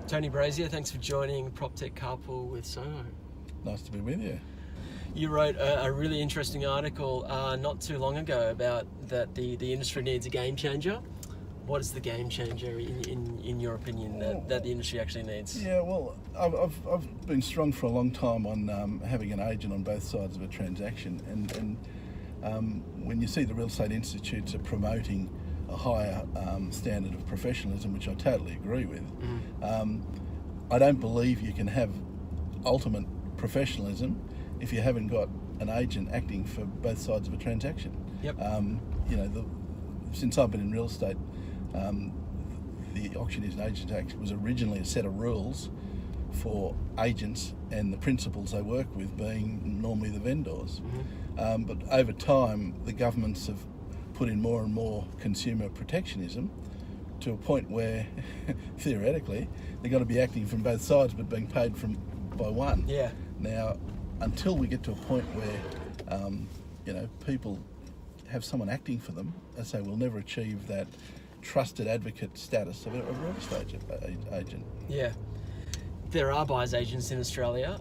Tony Brasier, thanks for joining Proptech Carpool with Soho. Nice to be with you. You wrote a really interesting article not too long ago about that the industry needs a game changer. What is the game changer in your opinion that the industry actually needs? Yeah, well, I've been strong for a long time on having an agent on both sides of a transaction, and when you see the real estate institutes are promoting a higher standard of professionalism, which I totally agree with, I don't believe you can have ultimate professionalism if you haven't got an agent acting for both sides of a transaction. Yep. Since I've been in real estate, the Auctioneers and Agents Act was originally a set of rules for agents and the principals they work with being normally the vendors. But over time, the governments have put in more and more consumer protectionism to a point where, theoretically, they've got to be acting from both sides but being paid by one. Yeah. Now, until we get to a point where, people have someone acting for them, I say we'll never achieve that trusted advocate status of a real estate agent. Yeah. There are buyer's agents in Australia,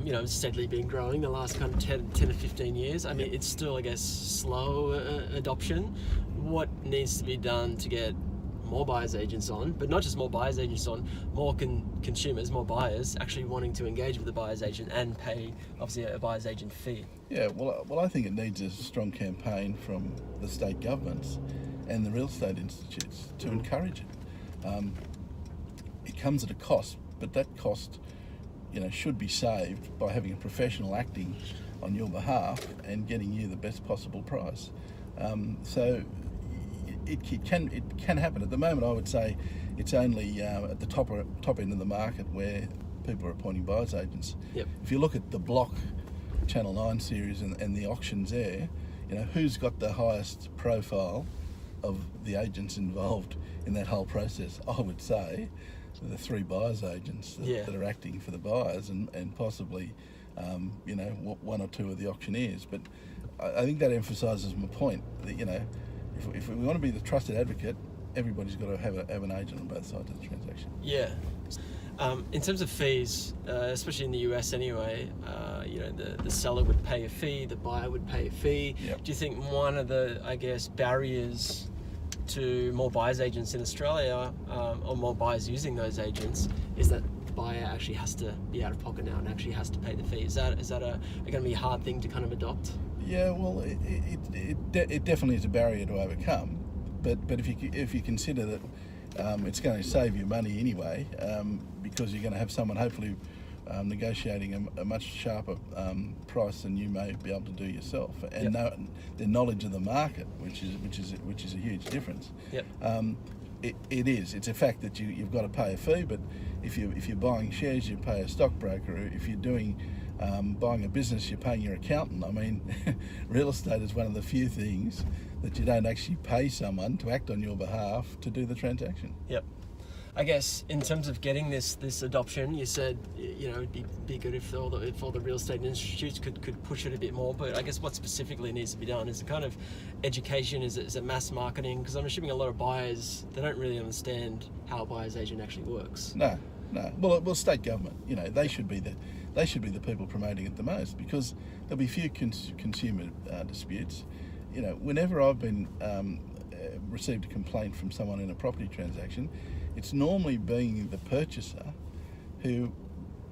it's steadily been growing the last kind of 10 to 15 years. I mean, it's still, I guess, slow adoption. What needs to be done to get more buyer's agents on, but not just more buyer's agents on, more consumers, more buyers actually wanting to engage with the buyer's agent and pay, obviously, a buyer's agent fee? Yeah, well, I think it needs a strong campaign from the state governments and the real estate institutes to encourage it. It comes at a cost, but that cost, should be saved by having a professional acting on your behalf and getting you the best possible price. So it can happen. At the moment, I would say it's only at the top end of the market where people are appointing buyers agents. Yep. If you look at the Block Channel 9 series and the auctions there, who's got the highest profile of the agents involved in that whole process? I would say the three buyers agents that are acting for the buyers and possibly one or two of the auctioneers. But I think that emphasises my point that if we want to be the trusted advocate, everybody's got to have an agent on both sides of the transaction. Yeah. In terms of fees, especially in the US anyway, the seller would pay a fee, the buyer would pay a fee. Yep. Do you think one of the, barriers to more buyers agents in Australia, or more buyers using those agents, is that the buyer actually has to be out of pocket now and actually has to pay the fee? Is that going to be a hard thing to kind of adopt? Yeah, well, it definitely is a barrier to overcome, but if you consider that it's going to save you money anyway, because you're going to have someone hopefully negotiating a much sharper price than you may be able to do yourself, and their knowledge of the market, which is a huge difference. Yep. It's a fact that you've got to pay a fee, but if you're buying shares, you pay a stockbroker. If you're doing buying a business, you're paying your accountant. I mean, real estate is one of the few things that you don't actually pay someone to act on your behalf to do the transaction. Yep. I guess in terms of getting this adoption, you said it'd be good if all the real estate institutes could push it a bit more. But I guess what specifically needs to be done is it kind of education, is it mass marketing? Because I'm assuming a lot of buyers, they don't really understand how a buyer's agent actually works. No. Well, state government, they should be the people promoting it the most, because there'll be few consumer disputes. Whenever I've been received a complaint from someone in a property transaction, it's normally being the purchaser who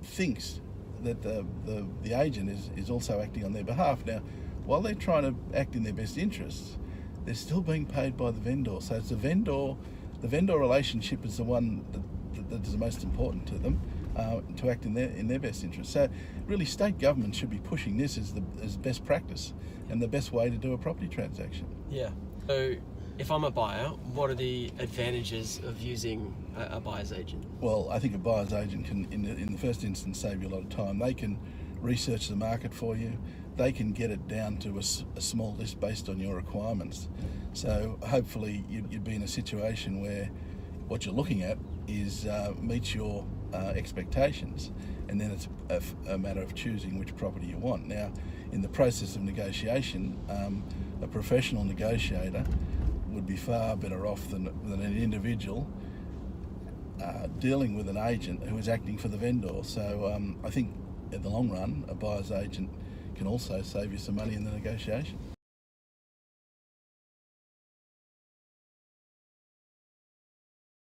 thinks that the agent is also acting on their behalf. Now, while they're trying to act in their best interests, they're still being paid by the vendor. So it's the vendor relationship is the one that is the most important to them, to act in their best interest. So really, state government should be pushing this as best practice and the best way to do a property transaction. Yeah. So if I'm a buyer, what are the advantages of using a buyer's agent? Well, I think a buyer's agent can, in the first instance, save you a lot of time. They can research the market for you. They can get it down to a small list based on your requirements. So hopefully you'd be in a situation where what you're looking at is meets your expectations, and then it's a matter of choosing which property you want. Now, in the process of negotiation, a professional negotiator would be far better off than an individual dealing with an agent who is acting for the vendor. So I think in the long run, a buyer's agent can also save you some money in the negotiation.